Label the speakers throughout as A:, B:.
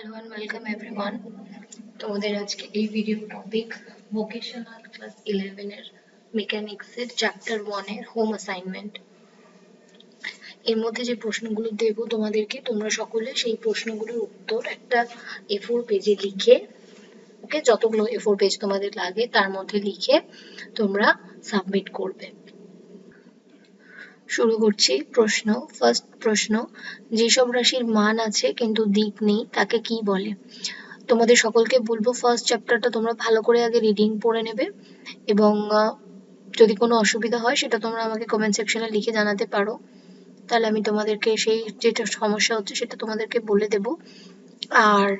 A: Hello and welcome everyone. তোমাদের আজকে এই ভিডিও টপিক ভোকেশনাল ক্লাস 11 এর মেকানিক্স এর চ্যাপ্টার 1 এর হোম অ্যাসাইনমেন্ট। এর মধ্যে যে প্রশ্নগুলো দেব তোমাদেরকে, তোমরা সকলে সেই প্রশ্নগুলোর উত্তর একটা A4 পেজে লিখে, ওকে, যতগুলো A4 পেজ তোমাদের লাগে তার মধ্যে লিখে তোমরা সাবমিট করবে। শুরু করছি প্রশ্ন। ফার্স্ট প্রশ্ন, যেসব রাশির মান আছে কিন্তু দিক নেই তাকে কি বলে? তোমাদের সকলকে বলবো ফার্স্ট চ্যাপ্টারটা তোমরা ভালো করে আগে রিডিং পড়ে নেবে এবং যদি কোনো অসুবিধা হয় সেটা তোমরা আমাকে কমেন্ট সেকশনে লিখে জানাতে পারো, তাহলে আমি তোমাদেরকে সেই যেটা সমস্যা হচ্ছে সেটা তোমাদেরকে বলে দেব। আর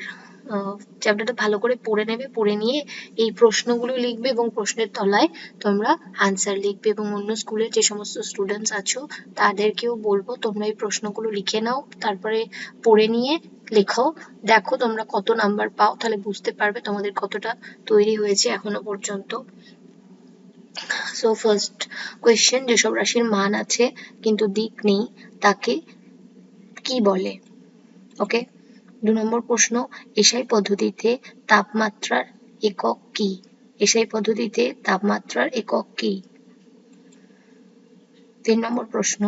A: চ্যাপ্টারটা ভালো করে পড়ে নেবে, পড়ে নিয়ে এই প্রশ্নগুলো লিখবে এবং প্রশ্নের তলায় তোমরা আনসার লিখবে এবং অন্য স্কুলের যে সমস্ত স্টুডেন্টস আছো তাদেরকেও বলবো তোমরা এই প্রশ্নগুলো লিখে নাও, তারপরে পড়ে নিয়ে লেখাও, দেখো তোমরা কত নাম্বার পাও, তাহলে বুঝতে পারবে তোমাদের কতটা তৈরি হয়েছে এখনো পর্যন্ত। সো ফার্স্ট কোয়েশ্চেন, যেসব রাশির মান আছে কিন্তু দিক নেই তাকে কি বলে? ওকে। 2 নম্বর প্রশ্ন, এসআই পদ্ধতিতে তাপমাত্রার একক কি? এসআই পদ্ধতিতে তাপমাত্রার একক কি? 3 নম্বর প্রশ্ন,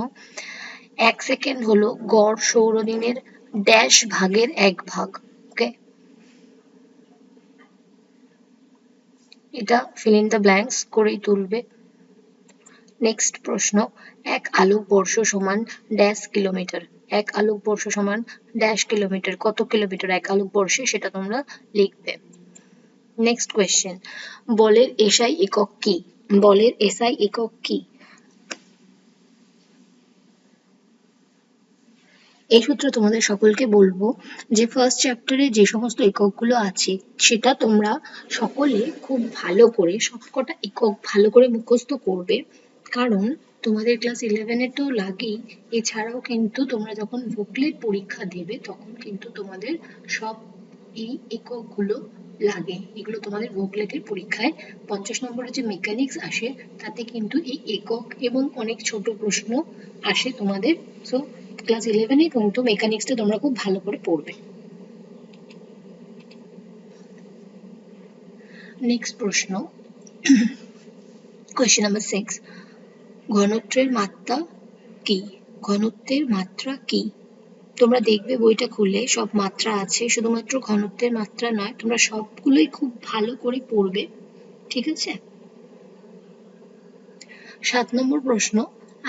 A: 1 সেকেন্ড হলো গড় সৌরদিনের ড্যাশ ভাগের 1 ভাগ। ওকে, এটা ফিল ইন দ্য ব্ল্যাঙ্কস করেই তুলবে। নেক্সট প্রশ্ন, 1 আলোকবর্ষ সমান ড্যাশ কিলোমিটার। 1 আলোকবর্ষ সমান ড্যাশ কিলোমিটার, কত কিলোমিটার 1 আলোকবর্ষে সেটা তোমরা লিখবে। নেক্সট কোয়েশ্চেন, বলের এসআই একক কি? বলের এসআই একক কি? এই সূত্র তোমাদের সকলকে বলবো যে ফার্স্ট চ্যাপ্টারে যে সমস্ত এককগুলো আছে সেটা তোমরা সকলে খুব ভালো করে সবকটা একক ভালো করে মুখস্থ করবে, কারণ তোমাদের ক্লাস 11 তো লাগেই, এছাড়াও কিন্তু তোমরা যখন বুকলেট পরীক্ষা দেবে তখন কিন্তু তোমাদের সব এই এককগুলো লাগে। এগুলো তোমাদের বুকলেটের পরীক্ষায় 50 নম্বরের যে মেকানিক্স আসে তাতে কিন্তু এই একক এবং অনেক ছোট প্রশ্ন আসে তোমাদের। সো ক্লাস 11 কিন্তু মেকানিক্সটা তোমরা খুব ভালো করে পড়বে। নেক্সট প্রশ্ন, কোয়েশ্চেন নাম্বার 6, ঘনত্বের মাত্রা কি? ঘনত্বের মাত্রা কি? তোমরা দেখবে বইটা খুলে সব মাত্রা আছে, শুধুমাত্র ঘনত্বের মাত্রা নয়, তোমরা সবগুলোই খুব ভালো করে পড়বে, ঠিক আছে? 7 নম্বর প্রশ্ন,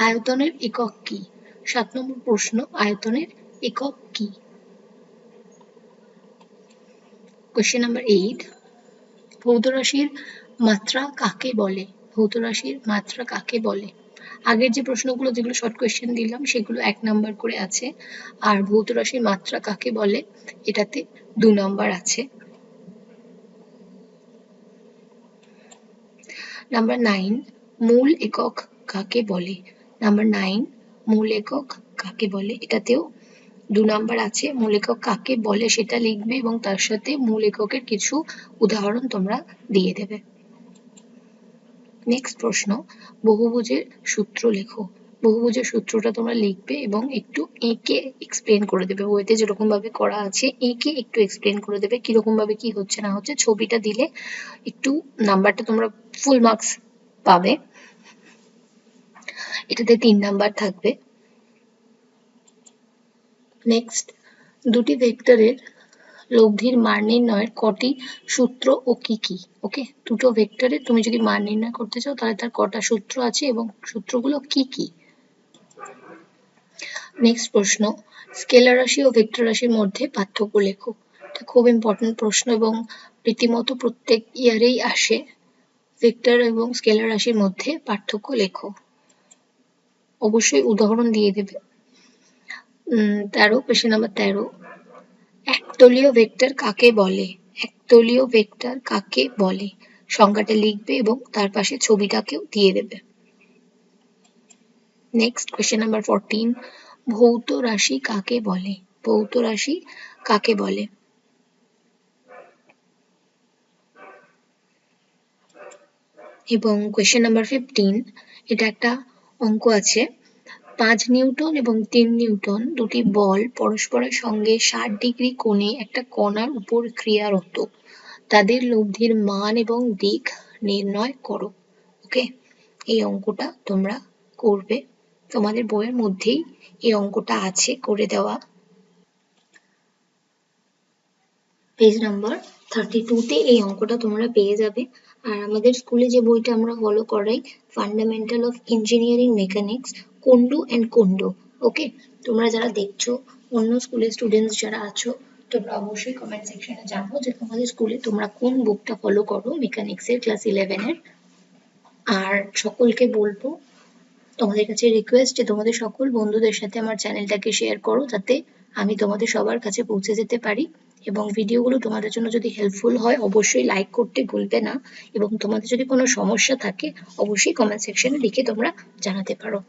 A: আয়তনের একক কি? 7 নম্বর প্রশ্ন, আয়তনের একক কি? কোয়েশ্চেন নাম্বার 8, ভৌত রাশির মাত্রা কাকে বলে? ভৌত রাশির মাত্রা কাকে বলে? আগের যে প্রশ্নগুলো যেগুলো শর্ট কোয়েশ্চেন দিলাম সেগুলো 1 নাম্বার করে আছে, আর ভৌত রাশির মাত্রা কাকে বলে এটাতে 2 নাম্বার আছে। নাম্বার 9, মূল একক কাকে বলে? নাম্বার 9, মূল একক কাকে বলে? এটাতেও 2 নাম্বার আছে। মূল একক কাকে বলে সেটা লিখবে এবং তার সাথে মূল এককের কিছু উদাহরণ তোমরা দিয়ে দেবে। নেক্সট প্রশ্ন, বহুভুজের সূত্র লেখো। বহুভুজের সূত্রটা তোমরা লিখবে এবং একটু এঁকে এক্সপ্লেন করে দেবে, বইতে যেরকম ভাবে করা আছে এঁকে একটু এক্সপ্লেন করে দেবে কিরকম ভাবে কি হচ্ছে না হচ্ছে, ছবিটা দিলে একটু নাম্বারটা তোমরা ফুল মার্কস পাবে। এটাতে 3 নাম্বার থাকবে। নেক্সট, দুটি ভেক্টরের লব্ধির মান নির্ণয়ের কটি সূত্র ও কি কি? ওকে, দুটো ভেক্টরের তুমি যদি মান নির্ণয় করতে চাও তাহলে তার কটা সূত্র আছে এবং সূত্রগুলো কি কি? নেক্সট প্রশ্ন, স্কেলার রাশি ও ভেক্টর রাশির মধ্যে পার্থক্য লেখো। এটা খুব ইম্পর্টেন্ট প্রশ্ন এবং রীতিমতো প্রত্যেক ইয়ারেই আসে। ভেক্টর এবং স্কেলার রাশির মধ্যে পার্থক্য লেখো, অবশ্যই উদাহরণ দিয়ে দেবে। 13, কোয়েশ্চেন নাম্বার 13, একতলীয় ভেক্টর কাকে বলে? একতলীয় ভেক্টর কাকে বলে? সংজ্ঞাটা লিখবে এবং তার পাশে ছবিটাকেও দিয়ে দেবে। নেক্সট কোয়েশ্চেন নাম্বার 14, ভৌত রাশি কাকে বলে? ভৌত রাশি কাকে বলে? এবং কোয়েশ্চেন নাম্বার 15, এটা একটা অঙ্ক আছে, 5 নিউটন এবং 3 নিউটন দুটি বল পরস্পরের সঙ্গে 60 ডিগ্রি কোণে একটা কণার উপর ক্রিয়ারত। তাদের লব্ধির মান এবং দিক নির্ণয় করো। ওকে, এই অঙ্কটা তোমরা করবে। তোমাদের বইয়ের মধ্যেই এই অঙ্কটা আছে করে দেওয়া। পেজ নাম্বার 32 তে এই অঙ্কটা তোমরা পেয়ে যাবে। আর আমাদের স্কুলে যে বইটা আমরা ফলো করাই, fundamental of engineering mechanics, Kundu and Kundu. Okay, তোমরা যারা দেখছো, অন্য স্কুলের স্টুডেন্টস যারা আছো, তোমরা অবশ্যই কমেন্ট সেকশনে জানাও যে তোমাদের স্কুলে তোমরা কোন বুকটা ফলো করো মেকানিক্সের ক্লাস 11-এর। আর সকলকে বলবো, তোমাদের কাছে রিকোয়েস্ট যে তোমাদের সকল বন্ধুদের সাথে আমার চ্যানেলটাকে শেয়ার করো, যাতে আমি তোমাদের সবার কাছে পৌঁছে যেতে পারি। এবং ভিডিওগুলো তোমাদের জন্য যদি হেল্পফুল হয় অবশ্যই লাইক করতে ভুলবে না। এবং তোমাদের যদি কোনো সমস্যা থাকে অবশ্যই কমেন্ট সেকশনে লিখে তোমরা জানাতে পারো।